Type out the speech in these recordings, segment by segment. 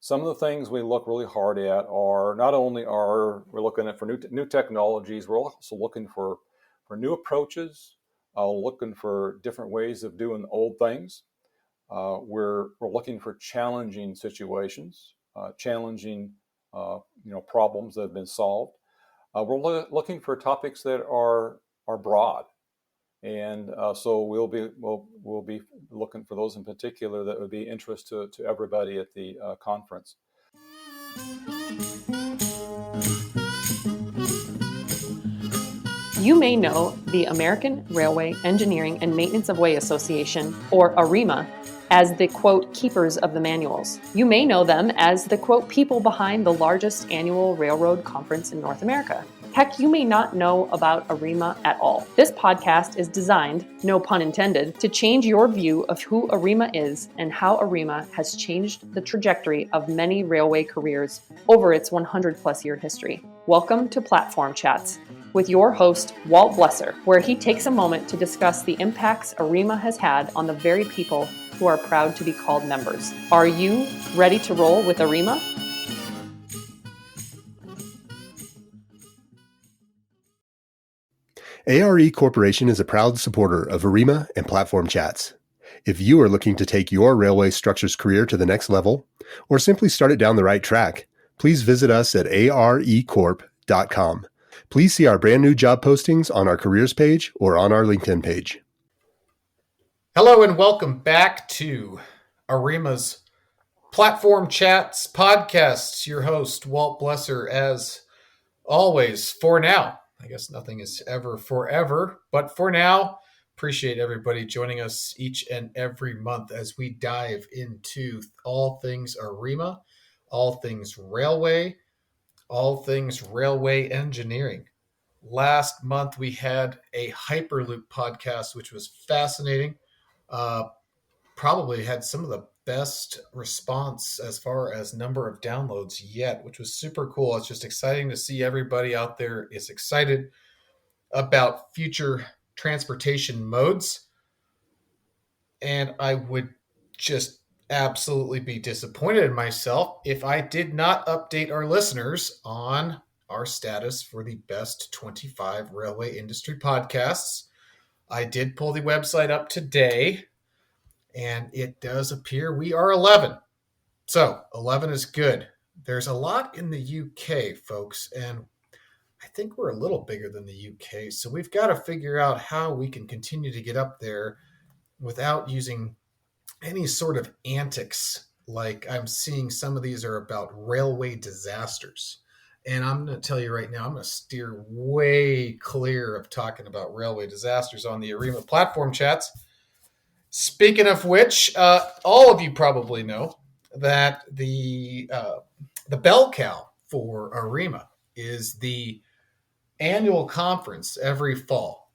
Some of the things we look really hard at are not only are we're looking at for new technologies, we're also looking for new approaches, looking for different ways of doing old things. We're looking for challenging situations, challenging problems that have been solved. Looking for topics that are broad, and so we'll be looking for those in particular that would be interest to everybody at the conference. You may know the American Railway Engineering and Maintenance of Way Association, or AREMA, as the, quote, keepers of the manuals. You may know them as the, quote, people behind the largest annual railroad conference in North America. Heck, you may not know about AREMA at all. This podcast is designed, no pun intended, to change your view of who AREMA is and how AREMA has changed the trajectory of many railway careers over its 100-plus year history. Welcome to Platform Chats with your host, Walt Blesser, where he takes a moment to discuss the impacts AREMA has had on the very people who are proud to be called members. Are you ready to roll with AREMA? ARE Corporation is a proud supporter of AREMA and Platform Chats. If you are looking to take your railway structures career to the next level, or simply start it down the right track, please visit us at arecorp.com. Please see our brand new job postings on our careers page or on our LinkedIn page. Hello and welcome back to AREMA's Platform Chats podcast. Your host, Walt Blesser, as always, for now. I guess nothing is ever forever, but for now, appreciate everybody joining us each and every month as we dive into all things AREMA, all things railway, all things railway engineering. Last month, we had a Hyperloop podcast, which was fascinating. Probably had some of the best response as far as number of downloads yet, which was super cool. It's just exciting to see everybody out there is excited about future transportation modes. And I would just absolutely be disappointed in myself if I did not update our listeners on our status for the best 25 railway industry podcasts. I did pull the website up today, and it does appear we are 11. So 11 is good. There's a lot in the UK, folks, and I think we're a little bigger than the UK. So we've got to figure out how we can continue to get up there without using any sort of antics. Like I'm seeing some of these are about railway disasters. And I'm going to tell you right now, I'm going to steer way clear of talking about railway disasters on the AREMA Platform Chats. Speaking of which, all of you probably know that the bell cow for AREMA is the annual conference every fall.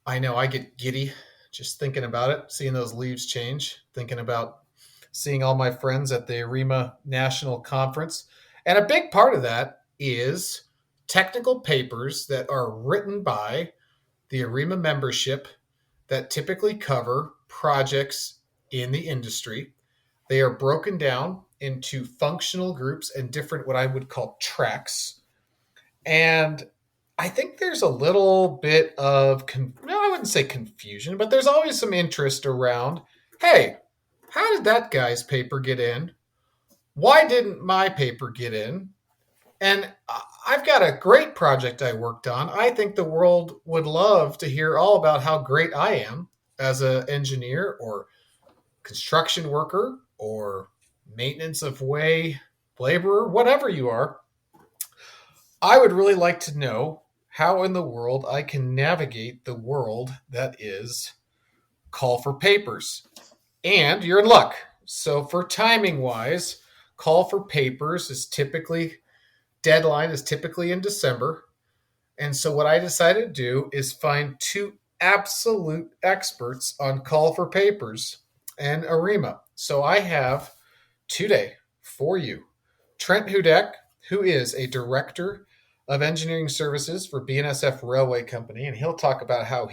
I know I get giddy just thinking about it, seeing those leaves change, thinking about seeing all my friends at the AREMA National Conference. And a big part of that is technical papers that are written by the AREMA membership that typically cover projects in the industry. They are broken down into functional groups and different, what I would call tracks. And I think there's a little bit of, I wouldn't say confusion, but there's always some interest around, hey, how did that guy's paper get in? Why didn't my paper get in? And I've got a great project I worked on. I think the world would love to hear all about how great I am as an engineer or construction worker or maintenance of way laborer, whatever you are. I would really like to know how in the world I can navigate the world that is call for papers. And you're in luck. So for timing wise, call for papers deadline is typically in December. And so what I decided to do is find two absolute experts on call for papers and AREMA. So I have today for you Trent Hudak, who is a director of engineering services for BNSF Railway Company. And he'll talk about how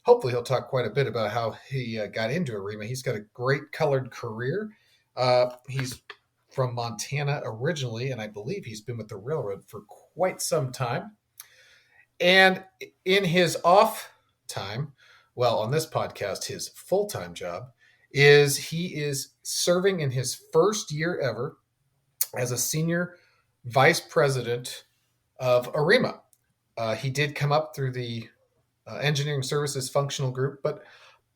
hopefully he'll talk quite a bit about how he got into AREMA. He's got a great colored career. He's from Montana originally, and I believe he's been with the railroad for quite some time. And in his off time, well, on this podcast, his full-time job is he is serving in his first year ever as a senior vice president of ARIMA. He did come up through the engineering services functional group, but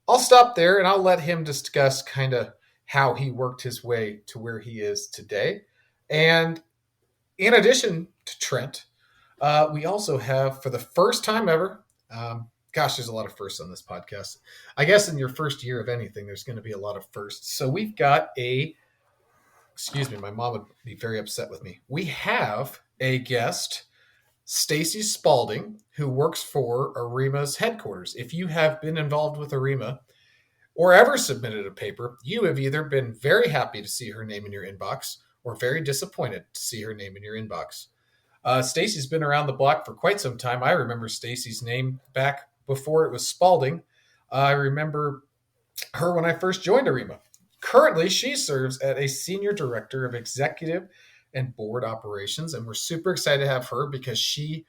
I'll stop there and I'll let him discuss kind of how he worked his way to where he is today. And in addition to Trent, we also have, for the first time ever, gosh, there's a lot of firsts on this podcast. I guess in your first year of anything, there's going to be a lot of firsts. So we've got excuse me, my mom would be very upset with me. We have a guest, Stacy Spalding, who works for ARIMA's headquarters. If you have been involved with ARIMA or ever submitted a paper, you have either been very happy to see her name in your inbox or very disappointed to see her name in your inbox. Stacy's been around the block for quite some time. I remember Stacy's name back before it was Spalding. I remember her when I first joined ARIMA. Currently, she serves as a senior director of executive and board operations, and we're super excited to have her because she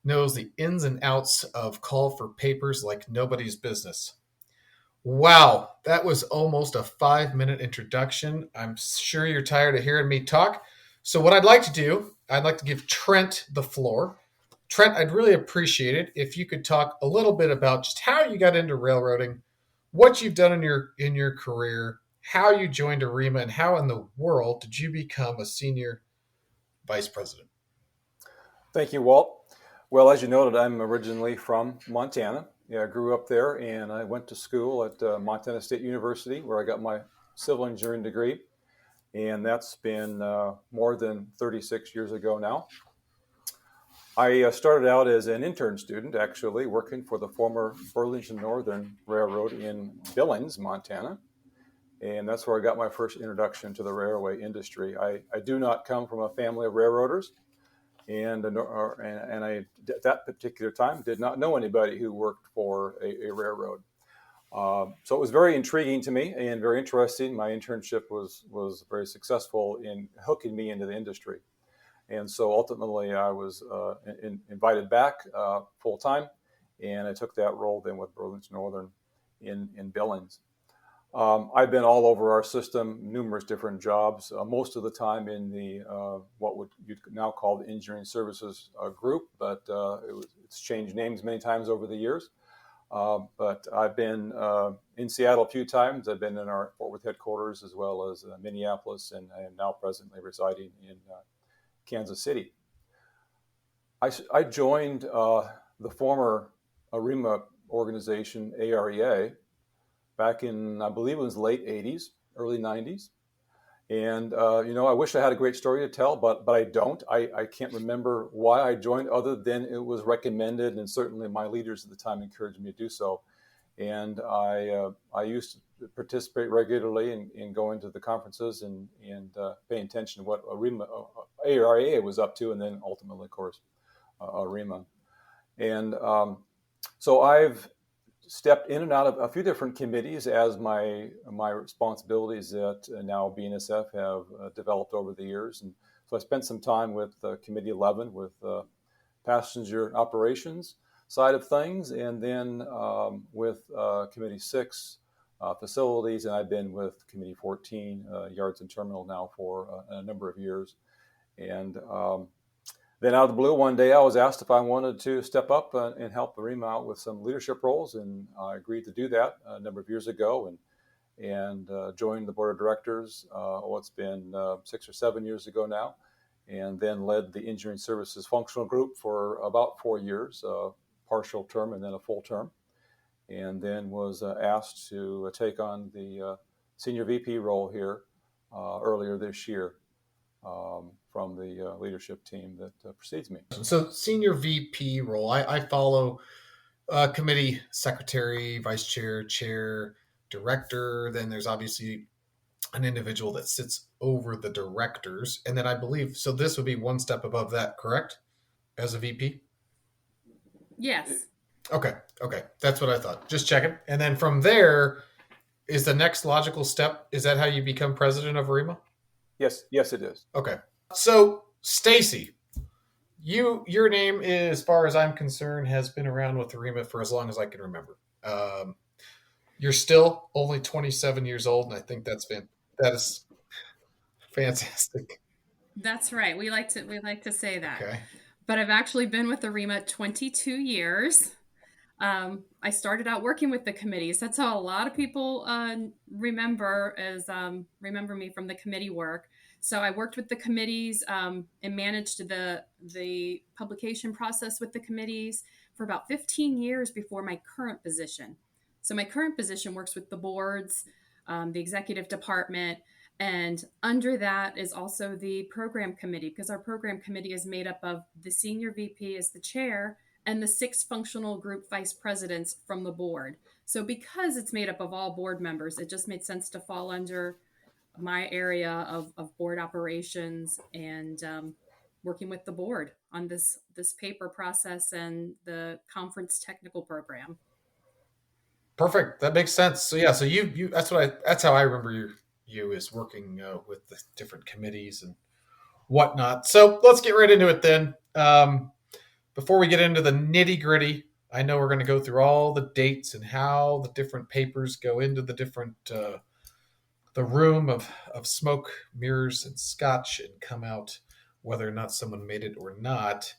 knows the ins and outs of call for papers like nobody's business. Wow, that was almost a 5-minute introduction. I'm sure you're tired of hearing me talk. So what I'd like to do, I'd like to give Trent the floor. Trent, I'd really appreciate it if you could talk a little bit about just how you got into railroading, what you've done in your career, how you joined ARIMA, and how in the world did you become a senior vice president? Thank you, Walt. Well, as you noted, I'm originally from Montana. Yeah, I grew up there, and I went to school at Montana State University, where I got my civil engineering degree, and that's been more than 36 years ago now. I started out as an intern student, actually, working for the former Burlington Northern Railroad in Billings, Montana. And that's where I got my first introduction to the railway industry. I do not come from a family of railroaders, and I, at that particular time, did not know anybody who worked for a railroad. So it was very intriguing to me and very interesting. My internship was very successful in hooking me into the industry. And so ultimately I was invited back full time, and I took that role then with Burlington Northern in Billings. I've been all over our system, numerous different jobs, most of the time in the what would you now call the engineering services group, but it's changed names many times over the years. But I've been in Seattle a few times. I've been in our Fort Worth headquarters as well as Minneapolis, and I am now presently residing in Kansas City. I joined the former ARIMA organization, AREA, back in, I believe it was late 80s, early 90s. And, I wish I had a great story to tell, but I don't. I can't remember why I joined other than it was recommended, and certainly my leaders at the time encouraged me to do so. And I used to participate regularly in going to the conferences and paying attention to what AREA was up to, and then ultimately, of course, ARIMA. And so I've stepped in and out of a few different committees as my responsibilities at now BNSF have developed over the years. And so I spent some time with Committee 11 with passenger operations side of things, and then with Committee 6 facilities, and I've been with Committee 14 yards and terminal now for a number of years. And then out of the blue, one day I was asked if I wanted to step up and help ARIMA out with some leadership roles, and I agreed to do that a number of years ago, and joined the board of directors. It's been 6 or 7 years ago now, and then led the engineering services functional group for about 4 years, a partial term and then a full term, and then was asked to take on the senior VP role here earlier this year. From the leadership team that precedes me. So senior VP role, I follow committee secretary, vice chair, chair, director. Then there's obviously an individual that sits over the directors. And then I believe, so this would be one step above that, correct? As a VP? Yes. Okay. That's what I thought. Just checking. And then from there, is the next logical step, is that how you become president of ARIMA? Yes, yes, it is. Okay. So, Stacy, your name, as far as I'm concerned, has been around with ARIMA for as long as I can remember. You're still only 27 years old, and I think that is fantastic. That's right. We like to say that. Okay. But I've actually been with ARIMA 22 years. I started out working with the committees. That's how a lot of people remember me from the committee work. So I worked with the committees and managed the publication process with the committees for about 15 years before my current position. So my current position works with the boards, the executive department, and under that is also the program committee, because our program committee is made up of the senior VP as the chair and the 6 functional group vice presidents from the board. So because it's made up of all board members, it just made sense to fall under my area of board operations and working with the board on this paper process and the conference technical program. Perfect. That makes sense. So yeah, so you that's how I remember you is working with the different committees and whatnot. So let's get right into it then. Before we get into the nitty gritty, I know we're going to go through all the dates and how the different papers go into the different the room of smoke, mirrors, and scotch and come out whether or not someone made it or not.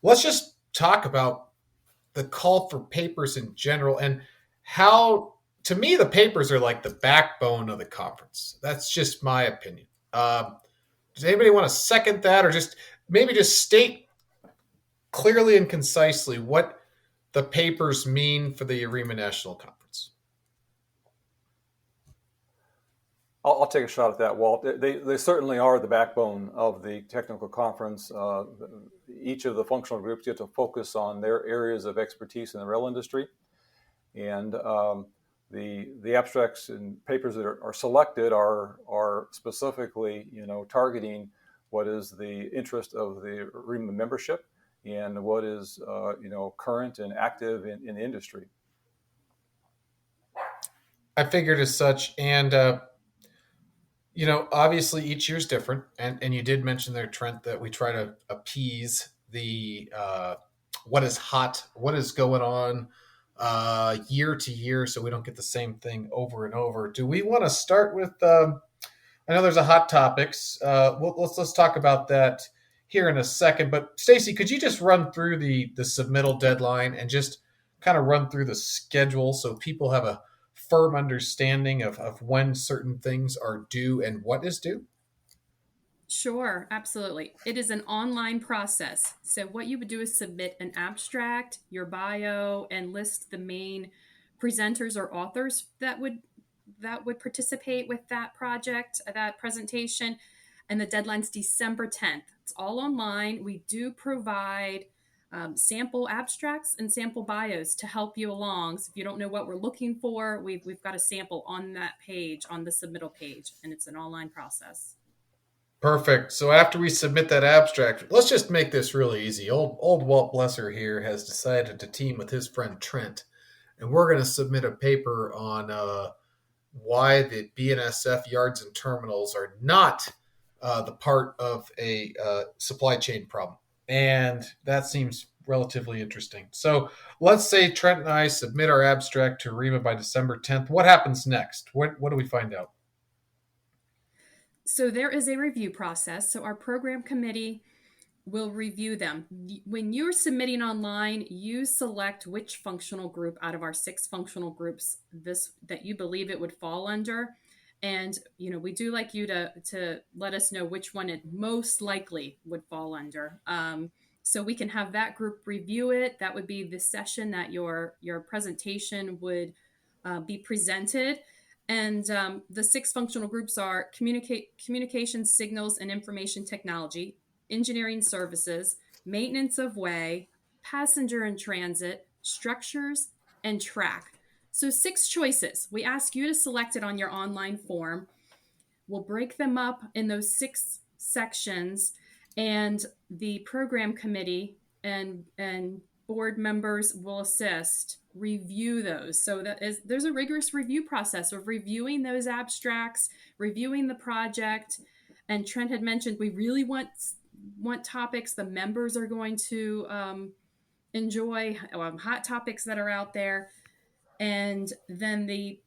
Let's just talk about the call for papers in general and how, to me, the papers are like the backbone of the conference. That's just my opinion. Does anybody want to second that, or maybe just state clearly and concisely what the papers mean for the ARIMA National Conference? I'll take a shot at that, Walt. They certainly are the backbone of the technical conference. Each of the functional groups get to focus on their areas of expertise in the rail industry. And the abstracts and papers that are selected are specifically, targeting what is the interest of the ARIMA membership and what is, current and active in the industry. I figured as such. And, obviously each year's different. And you did mention there, Trent, that we try to appease the what is hot, what is going on year to year, so we don't get the same thing over and over. Do we want to start with? I know there's a hot topics. Let's talk about that here in a second. But Stacy, could you just run through the submittal deadline and just kind of run through the schedule so people have a firm understanding of when certain things are due and what is due? Sure, absolutely. It is an online process. So what you would do is submit an abstract, your bio, and list the main presenters or authors that would participate with that project, that presentation. And the deadline's December 10th. It's all online. We do provide sample abstracts and sample bios to help you along. So if you don't know what we're looking for, we've got a sample on that page, on the submittal page, and it's an online process. Perfect. So after we submit that abstract, let's just make this really easy. Old Walt Blesser here has decided to team with his friend Trent, and we're going to submit a paper on why the BNSF yards and terminals are not the part of a supply chain problem. And that seems relatively interesting. So let's say Trent and I submit our abstract to ARIMA by December 10th. What happens next? What do we find out? So there is a review process. So our program committee will review them. When you're submitting online, you select which functional group out of our 6 functional groups that you believe it would fall under. And, we do like you to let us know which one it most likely would fall under. So we can have that group review it. That would be the session that your presentation would be presented. And the 6 functional groups are communication, signals, and information technology, engineering services, maintenance of way, passenger and transit, structures, and track. So 6 choices. We ask you to select it on your online form. We'll break them up in those 6 sections, and the program committee and board members will assist, review those. So there's a rigorous review process of reviewing those abstracts, reviewing the project. And Trent had mentioned we really want topics the members are going to enjoy, hot topics that are out there. And then they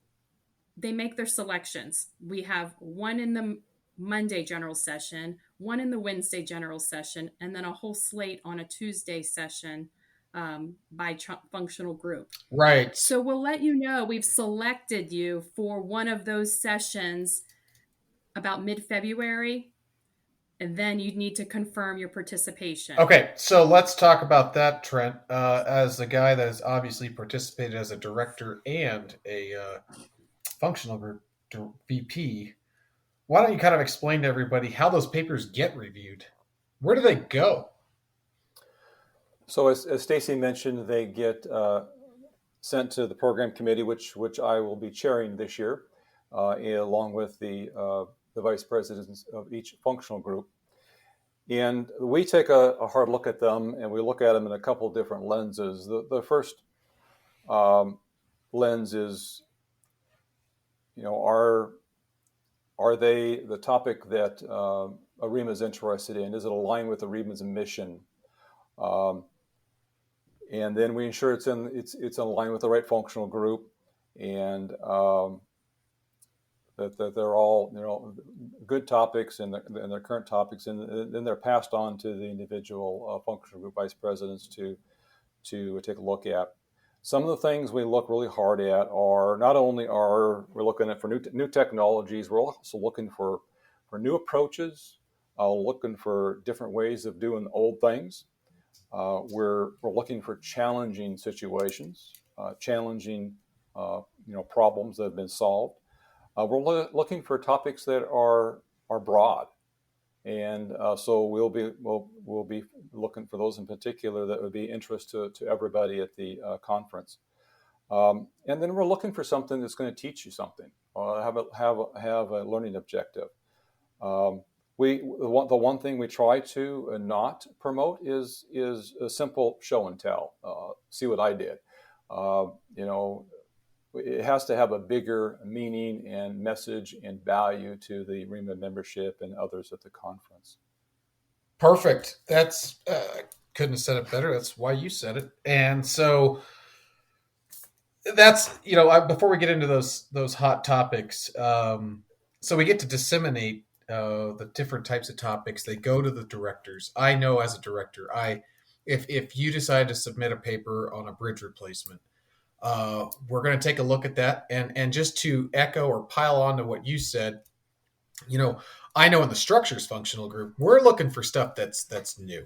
make their selections. We have one in the Monday general session, one in the Wednesday general session, and then a whole slate on a Tuesday session by functional group. Right. So we'll let you know we've selected you for one of those sessions about mid-February, and then you need to confirm your participation. Okay, so let's talk about that, Trent. As a guy that has obviously participated as a director and a functional group VP, why don't you kind of explain to everybody how those papers get reviewed? Where do they go? So as Stacy mentioned, they get sent to the program committee, which I will be chairing this year, along with the vice presidents of each functional group. And we take a hard look at them, and we look at them in a couple of different lenses. The first lens is, are they the topic that ARIMA is interested in? Is it aligned with ARIMA's mission? And then we ensure it's in line with the right functional group, and that they're all good topics and their current topics, and then they're passed on to the individual functional group vice presidents to take a look at. Some of the things we look really hard at are not only we're looking at for new technologies, we're also looking for new approaches, looking for different ways of doing old things. We're looking for challenging situations, challenging problems that have been solved. We're looking for topics that are broad, and so we'll be looking for those in particular that would be interest to everybody at the conference. And then we're looking for something that's going to teach you something, have a learning objective. The one thing we try to not promote is a simple show and tell. See what I did. It has to have a bigger meaning and message and value to the ARIMA membership and others at the conference. Perfect. That's couldn't have said it better. That's why you said it. And so that's before we get into those hot topics. So we get to disseminate the different types of topics. They go to the directors. I know as a director, if you decide to submit a paper on a bridge replacement, we're going to take a look at that. And just to echo or pile on to what you said, I know in the structures functional group, we're looking for stuff that's new.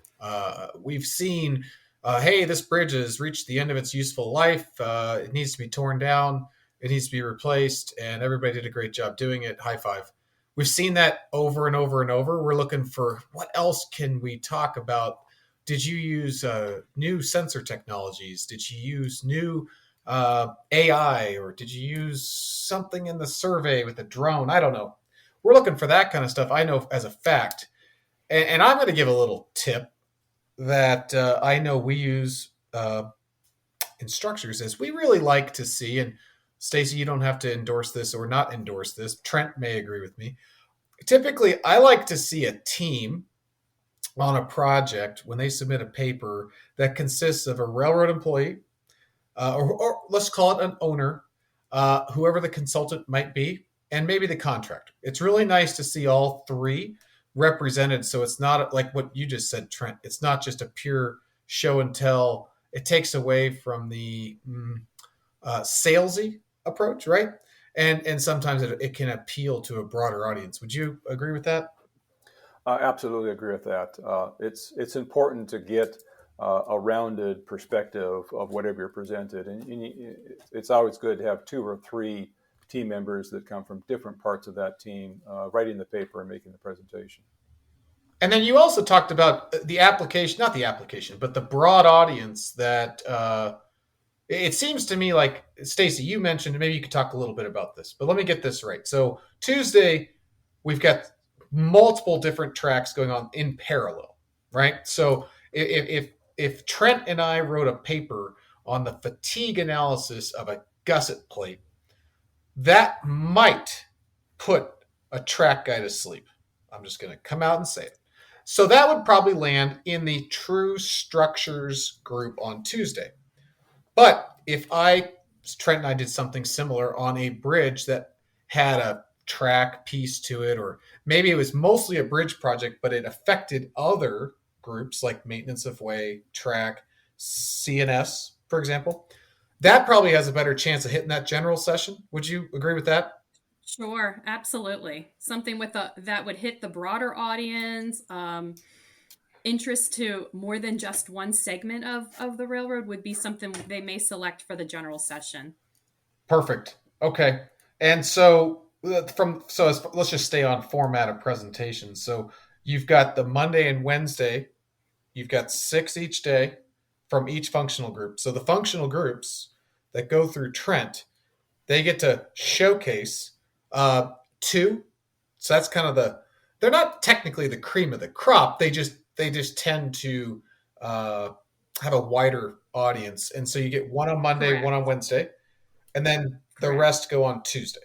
We've seen, hey, this bridge has reached the end of its useful life. It needs to be torn down. It needs to be replaced. And everybody did a great job doing it. High five. We've seen that over and over and over. We're looking for what else can we talk about? Did you use new sensor technologies? Did you use new AI, or did you use something in the survey with a drone? I don't know. We're looking for that kind of stuff. I know as a fact, and I'm going to give a little tip that I know we use in structures is we really like to see, and Stacy, you don't have to endorse this or not endorse this. Trent may agree with me. Typically, I like to see a team on a project when they submit a paper that consists of a railroad employee, or let's call it an owner, whoever the consultant might be, and maybe the contractor. It's really nice to see all three represented. So it's not like what you just said, Trent. It's not just a pure show and tell. It takes away from the salesy approach, right? And sometimes it can appeal to a broader audience. Would you agree with that? I absolutely agree with that. It's important to get a rounded perspective of whatever you're presented. And it's always good to have 2 or 3 team members that come from different parts of that team writing the paper and making the presentation. And then you also talked about the application, not the application, but the broad audience that it seems to me like, Stacy, you mentioned, maybe you could talk a little bit about this, but let me get this right. So Tuesday, we've got multiple different tracks going on in parallel, right? So if if Trent and I wrote a paper on the fatigue analysis of a gusset plate, that might put a track guy to sleep. I'm just going to come out and say it. So that would probably land in the true structures group on Tuesday. But if Trent and I did something similar on a bridge that had a track piece to it, or maybe it was mostly a bridge project, but it affected other groups like maintenance of way, track, CNS, for example, that probably has a better chance of hitting that general session. Would you agree with that? Sure, absolutely. Something that would hit the broader audience, interest to more than just one segment of the railroad would be something they may select for the general session. Perfect. Okay. And so let's just stay on format of presentation. So you've got the Monday and Wednesday, you've got 6 each day from each functional group. So the functional groups that go through Trent, they get to showcase 2. So that's kind of they're not technically the cream of the crop. They just tend to have a wider audience. And so you get one on Monday, Correct. one on Wednesday, and then the Correct. rest go on Tuesday.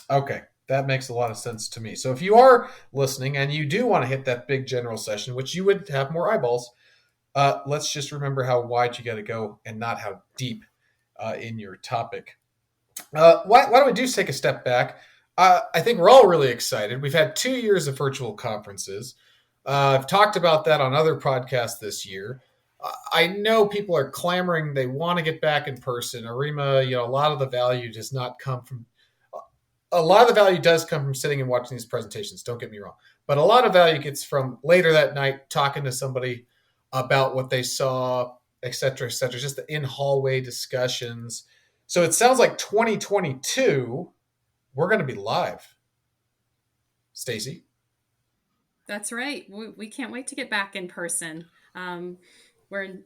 Okay, that makes a lot of sense to me. So if you are listening and you do want to hit that big general session, which you would have more eyeballs, let's just remember how wide you got to go and not how deep in your topic. Why don't we take a step back? I think we're all really excited. We've had 2 years of virtual conferences. I've talked about that on other podcasts this year. I know people are clamoring. They want to get back in person. ARIMA, a lot of the value does not come from a lot of the value does come from sitting and watching these presentations. Don't get me wrong. But a lot of value gets from later that night talking to somebody about what they saw, et cetera, just the in-hallway discussions. So it sounds like 2022, we're going to be live. Stacy? That's right. We can't wait to get back in person. We're in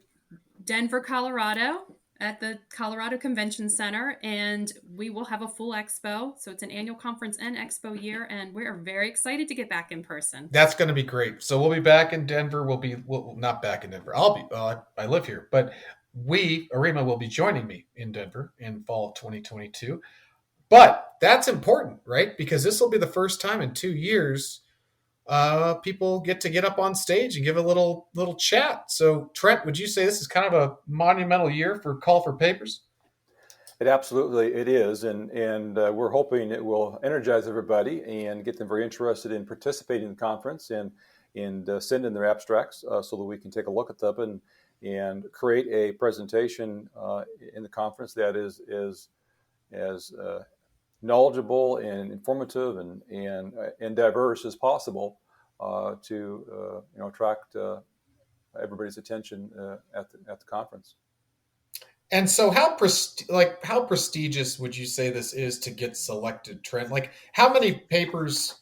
Denver, Colorado at the Colorado Convention Center, and we will have a full expo. So it's an annual conference and expo year, and we are very excited to get back in person. That's going to be great. So we'll be back in Denver. We'll not back in Denver. I live here, but ARIMA will be joining me in Denver in fall of 2022. But that's important, right? Because this will be the first time in 2 years people get up on stage and give a little chat. So Trent, would you say this is kind of a monumental year for Call for Papers? It absolutely is, and we're hoping it will energize everybody and get them very interested in participating in the conference and send in their abstracts so that we can take a look at them and create a presentation in the conference that is as knowledgeable and informative and diverse as possible to attract everybody's attention at the conference. And so how prestigious would you say this is to get selected, Trent? Like, how many papers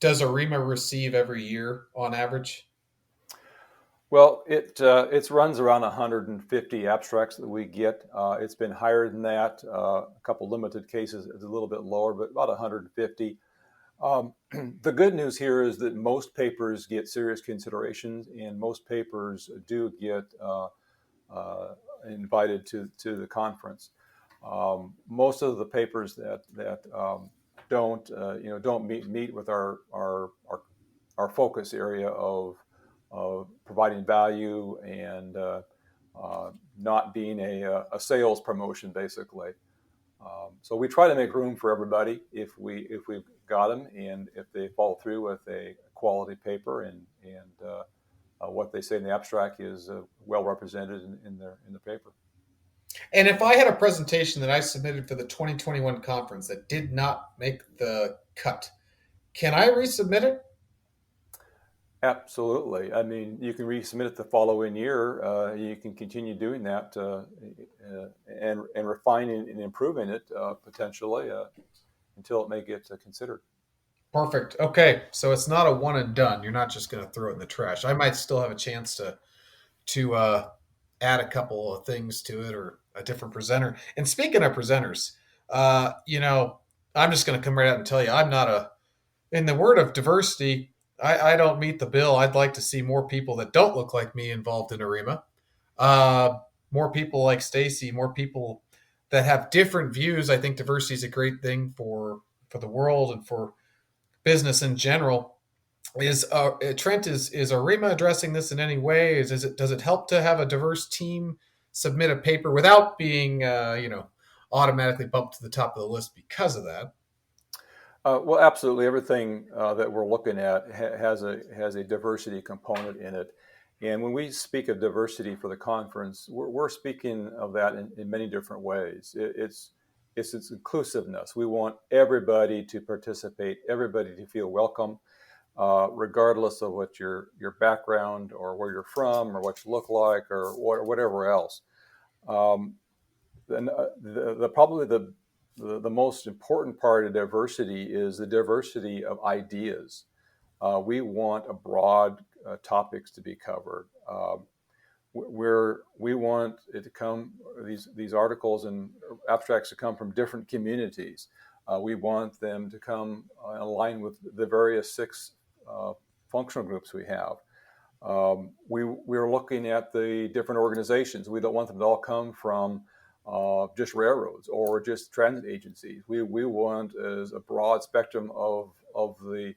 does ARIMA receive every year on average? Well, it runs around 150 abstracts that we get. It's been higher than that. A couple limited cases, it's a little bit lower, but about 150. The good news here is that most papers get serious considerations, and most papers do get invited to the conference. Most of the papers that don't meet with our focus area of providing value and not being a sales promotion, basically. So we try to make room for everybody if we've got them, and if they follow through with a quality paper and what they say in the abstract is well represented in the paper. And if I had a presentation that I submitted for the 2021 conference that did not make the cut, can I resubmit it? Absolutely. I mean, you can resubmit it the following year. You can continue doing that and refining and improving it potentially until it may get considered. Perfect. Okay, so it's not a one and done. You're not just going to throw it in the trash. I might still have a chance to add a couple of things to it or a different presenter. And speaking of presenters, I'm just going to come right out and tell you, I'm not in the word of diversity. I don't meet the bill. I'd like to see more people that don't look like me involved in ARIMA. More people like Stacy, more people that have different views. I think diversity is a great thing for the world and for business in general. Is Trent, is ARIMA addressing this in any way? Does it help to have a diverse team submit a paper without being automatically bumped to the top of the list because of that? Well, absolutely. Everything that we're looking at has a diversity component in it. And when we speak of diversity for the conference, we're speaking of that in many different ways. It's its inclusiveness. We want everybody to participate, everybody to feel welcome, regardless of what your background or where you're from or what you look like or whatever else. Then probably the most important part of diversity is the diversity of ideas. We want a broad topics to be covered. We want it to come, these articles and abstracts to come from different communities. We want them to come align with the various 6 functional groups we have. We're looking at the different organizations. We don't want them to all come from just railroads or just transit agencies. We want as a broad spectrum of the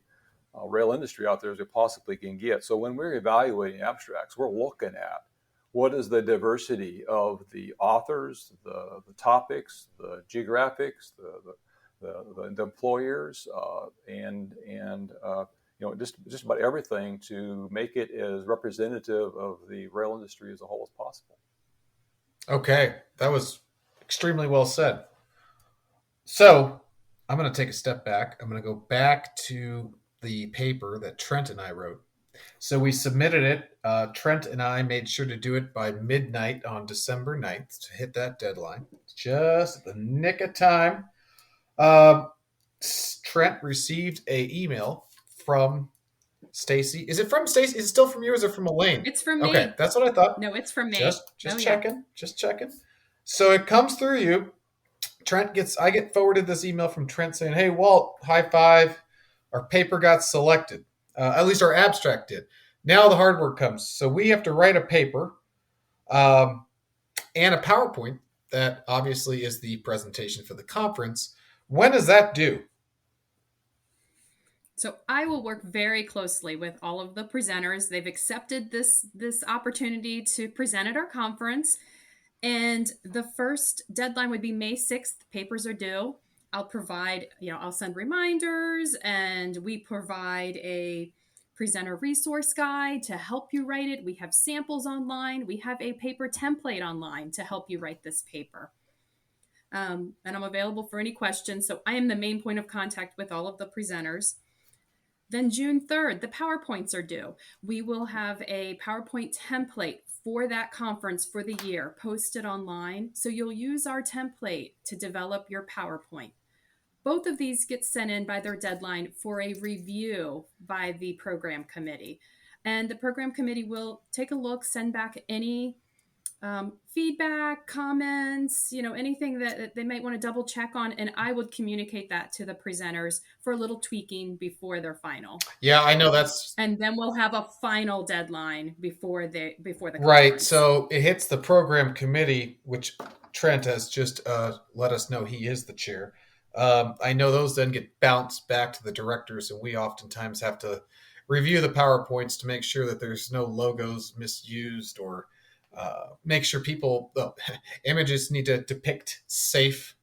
rail industry out there as we possibly can get. So when we're evaluating abstracts, we're looking at what is the diversity of the authors, the topics, the geographics, the employers, and just about everything to make it as representative of the rail industry as a whole as possible. Okay, that was extremely well said. So I'm going to take a step back. I'm going to go back to the paper that Trent and I wrote. So we submitted it. Trent and I made sure to do it by midnight on December 9th to hit that deadline. Just at the nick of time. Trent received an email from Stacy. Is it from Stacy? Is it still from you or is it from Elaine? It's from me. Okay, that's what I thought. No, it's from me. Just checking. Just checking. So it comes through you. I get forwarded this email from Trent saying, "Hey, Walt, high five. Our paper got selected. At least our abstract did. Now the hard work comes. So we have to write a paper and a PowerPoint that obviously is the presentation for the conference. When is that due?" So I will work very closely with all of the presenters. They've accepted this opportunity to present at our conference. And the first deadline would be May 6th. Papers are due. I'll provide, I'll send reminders, and we provide a presenter resource guide to help you write it. We have samples online. We have a paper template online to help you write this paper. And I'm available for any questions. So I am the main point of contact with all of the presenters. Then June 3rd, the PowerPoints are due. We will have a PowerPoint template for that conference for the year posted online. So you'll use our template to develop your PowerPoint. Both of these get sent in by their deadline for a review by the program committee. And the program committee will take a look, send back any feedback, comments, anything that they might want to double check on. And I would communicate that to the presenters for a little tweaking before their final. Yeah, I know that's. And then we'll have a final deadline before the conference. Right. So it hits the program committee, which Trent has just let us know he is the chair. I know those then get bounced back to the directors, and we oftentimes have to review the PowerPoints to make sure that there's no logos misused or make sure images need to depict safe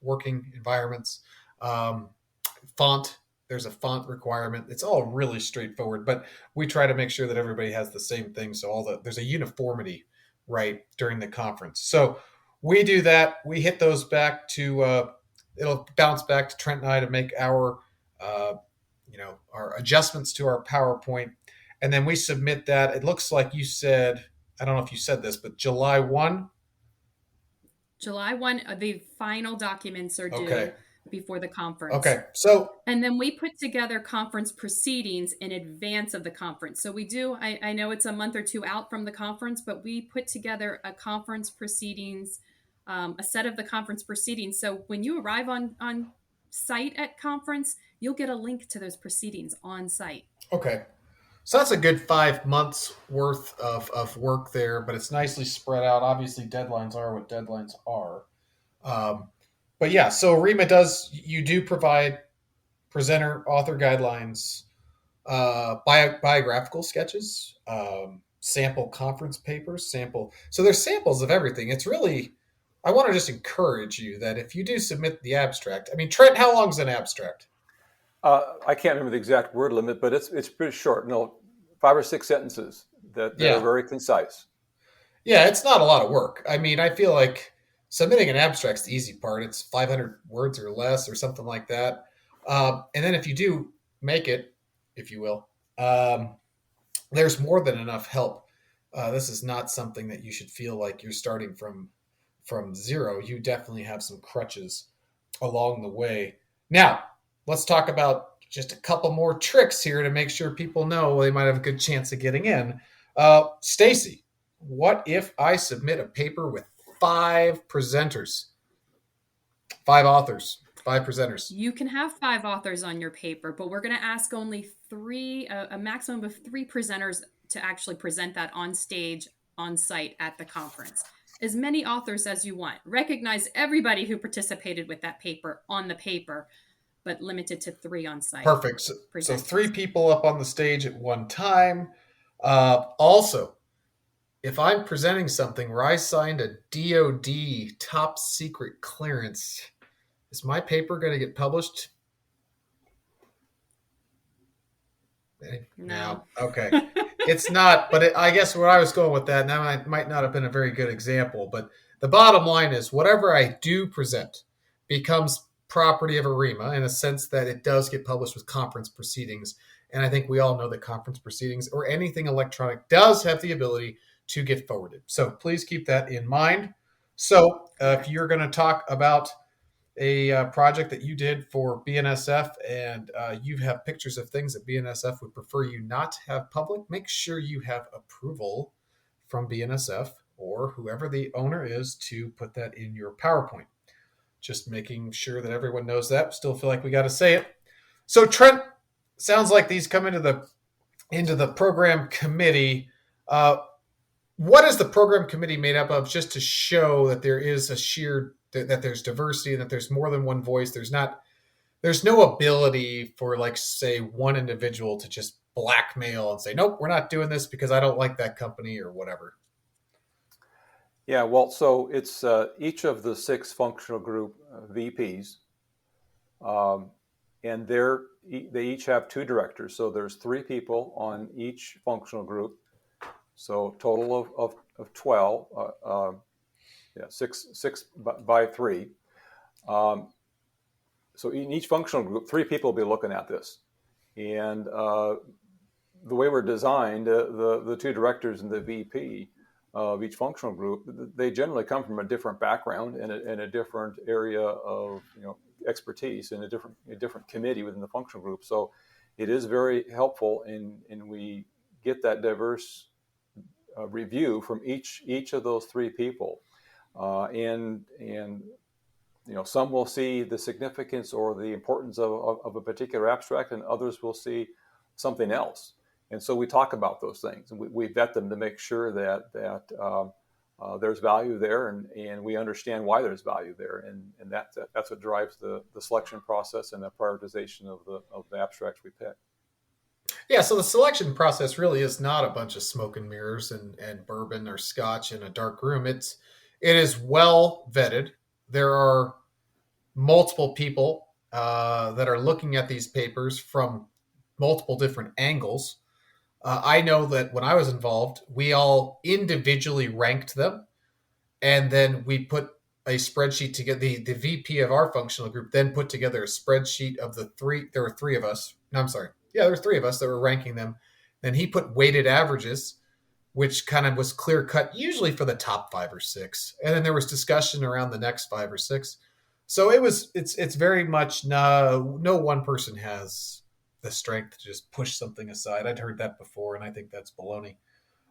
working environments. Font, there's a font requirement. It's all really straightforward, but we try to make sure that everybody has the same thing. So there's a uniformity, right, during the conference. So we do that. We hit those back to, it'll bounce back to Trent and I to make our adjustments to our PowerPoint. And then we submit that. It looks like you said, I don't know if you said this, but July 1? July 1, the final documents are due before the conference. Okay. And then we put together conference proceedings in advance of the conference. So we do, I know it's a month or two out from the conference, but we put together a conference proceedings, a set of the conference proceedings. So when you arrive on site at conference, you'll get a link to those proceedings on site. Okay. So that's a good 5 months worth of work there, but it's nicely spread out. Obviously, deadlines are what deadlines are. But yeah, so REMA you do provide presenter author guidelines, biographical sketches, sample conference papers, So there's samples of everything. It's really, I want to just encourage you that if you do submit the abstract, I mean, Trent, how long is an abstract? I can't remember the exact word limit, but it's pretty short. No, 5 or 6 sentences that are very concise. Yeah, it's not a lot of work. I mean, I feel like submitting an abstract's the easy part. It's 500 words or less or something like that. And then if you do make it, if you will, there's more than enough help. This is not something that you should feel like you're starting from zero. You definitely have some crutches along the way. Now, let's talk about just a couple more tricks here to make sure people know they might have a good chance of getting in. Stacy, what if I submit a paper with 5 presenters, 5 authors, 5 presenters? You can have 5 authors on your paper, but we're going to ask only 3, a maximum of 3 presenters to actually present that on stage, on site at the conference. As many authors as you want. Recognize everybody who participated with that paper on the paper, but limited to 3 on site. Perfect. So 3 people up on the stage at one time. Also, if I'm presenting something where I signed a DoD top secret clearance, is my paper going to get published? No. Okay. It's not, but I guess where I was going with that, and that might not have been a very good example, but the bottom line is whatever I do present becomes property of ARIMA in a sense that it does get published with conference proceedings. And I think we all know that conference proceedings or anything electronic does have the ability to get forwarded. So please keep that in mind. So if you're going to talk about a project that you did for BNSF and you have pictures of things that BNSF would prefer you not have public, make sure you have approval from BNSF or whoever the owner is to put that in your PowerPoint. Just making sure that everyone knows that. Still feel like we got to say it. So Trent, sounds like these come into the program committee. What is the program committee made up of, just to show that there is that there's diversity and that there's more than one voice? There's no ability for, like, say, one individual to just blackmail and say, nope, we're not doing this because I don't like that company or whatever. Yeah, well, so it's each of the 6 functional group VPs, and they each have 2 directors. So there's 3 people on each functional group. So total of 12, 6 by 3. So in each functional group, 3 people will be looking at this. And the way we're designed, the 2 directors and the VP of each functional group, they generally come from a different background and a different area of expertise in a different committee within the functional group. So it is very helpful, and we get that diverse review from each of those 3 people, and some will see the significance or the importance of a particular abstract, and others will see something else. And so we talk about those things, and we vet them to make sure that there's value there, and we understand why there's value there, and that's what drives the selection process and the prioritization of the abstracts we pick. Yeah, so the selection process really is not a bunch of smoke and mirrors and bourbon or scotch in a dark room. It is well vetted. There are multiple people that are looking at these papers from multiple different angles. I know that when I was involved, we all individually ranked them, and then we put a spreadsheet together. The VP of our functional group then put together a spreadsheet of the 3. There were 3 of us. No, I'm sorry. Yeah, there were 3 of us that were ranking them. Then he put weighted averages, which kind of was clear cut, usually for the top 5 or 6. And then there was discussion around the next 5 or 6. So it's very much no one person has the strength to just push something aside. I'd heard that before, and I think that's baloney.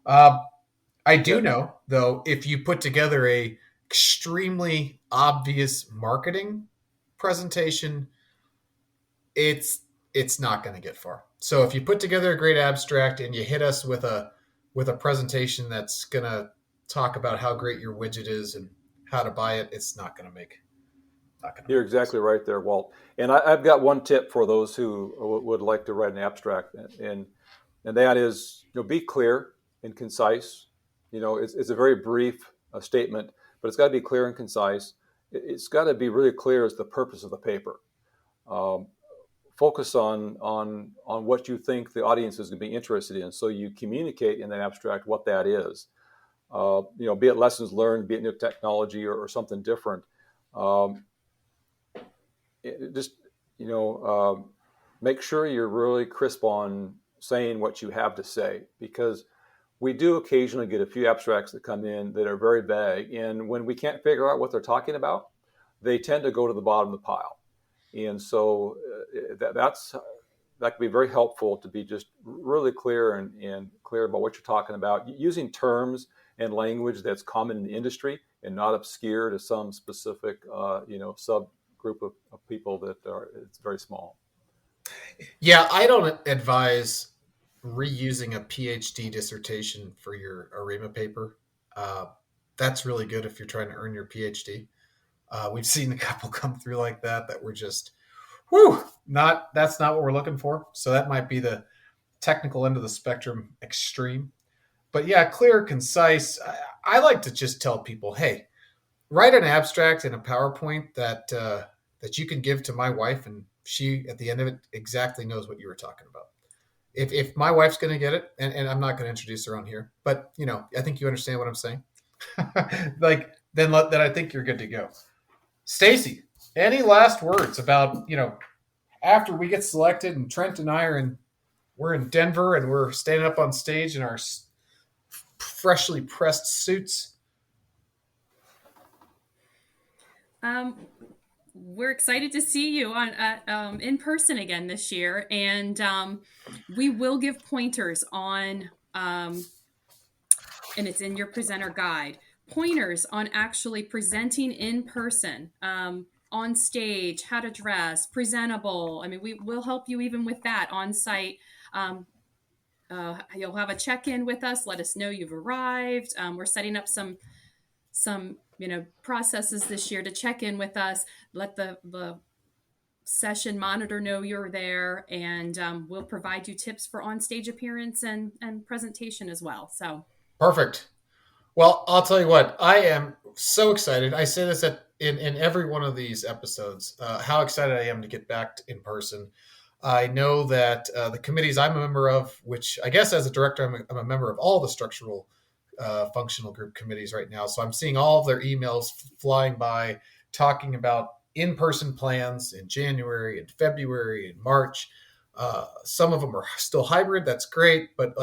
I do know, though, if you put together a extremely obvious marketing presentation it's not going to get far. So if you put together a great abstract and you hit us with a presentation that's going to talk about how great your widget is and how to buy it, it's not going to make. You're exactly right there, Walt. And I've got one tip for those who would like to write an abstract, and that is, be clear and concise. It's a very brief statement, but it's got to be clear and concise. It's got to be really clear as the purpose of the paper. Focus on what you think the audience is going to be interested in, so you communicate in that abstract what that is. Be it lessons learned, be it new technology, or something different. Make sure you're really crisp on saying what you have to say, because we do occasionally get a few abstracts that come in that are very vague, and when we can't figure out what they're talking about, they tend to go to the bottom of the pile. And so that can be very helpful to be just really clear and clear about what you're talking about, using terms and language that's common in the industry and not obscure to some specific subgroup of people that it's very small. Yeah, I don't advise reusing a PhD dissertation for your ARIMA paper. That's really good if you're trying to earn your PhD. We've seen a couple come through like that were just, that's not what we're looking for. So that might be the technical end of the spectrum extreme. But yeah, clear, concise. I like to just tell people, hey, write an abstract in a PowerPoint that you can give to my wife, and she, at the end of it, exactly knows what you were talking about. If my wife's going to get it, and I'm not going to introduce her on here, but I think you understand what I'm saying. then I think you're good to go. Stacy, any last words about, after we get selected and Trent and I we're in Denver and we're standing up on stage in our freshly pressed suits? We're excited to see you on in person again this year, and we will give pointers on, and it's in your presenter guide, pointers on actually presenting in person, on stage, how to dress, presentable. I mean, we will help you even with that on site. You'll have a check-in with us. Let us know you've arrived. We're setting up some processes this year to check in with us. Let the session monitor know you're there, and we'll provide you tips for on-stage appearance and presentation as well. So perfect. Well, I'll tell you what, I am so excited. I say this in every one of these episodes, how excited I am to get back in person. I know that the committees I'm a member of, which I guess as a director, I'm a member of all the structural functional group committees right now. So I'm seeing all of their emails flying by, talking about in-person plans in January and February and March. Some of them are still hybrid. That's great. But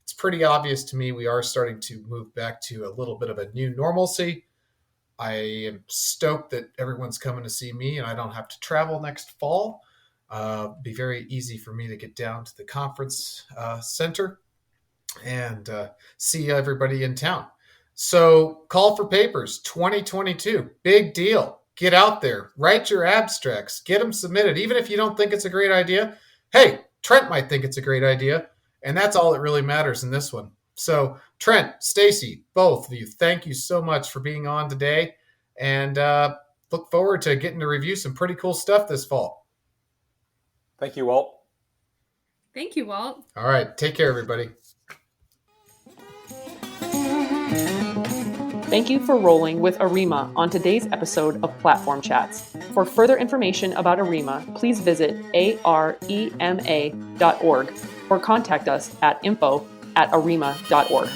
it's pretty obvious to me we are starting to move back to a little bit of a new normalcy. I am stoked that everyone's coming to see me and I don't have to travel next fall. Be very easy for me to get down to the conference center and see everybody in town. So call for papers 2022, big deal. Get out there, write your abstracts, get them submitted. Even if you don't think it's a great idea, hey, Trent might think it's a great idea. And that's all that really matters in this one. So Trent, Stacy, both of you, thank you so much for being on today, and look forward to getting to review some pretty cool stuff this fall. Thank you, Walt. Thank you, Walt. All right. Take care, everybody. Thank you for rolling with ARIMA on today's episode of Platform Chats. For further information about ARIMA, please visit arema.org or contact us at info@arima.org.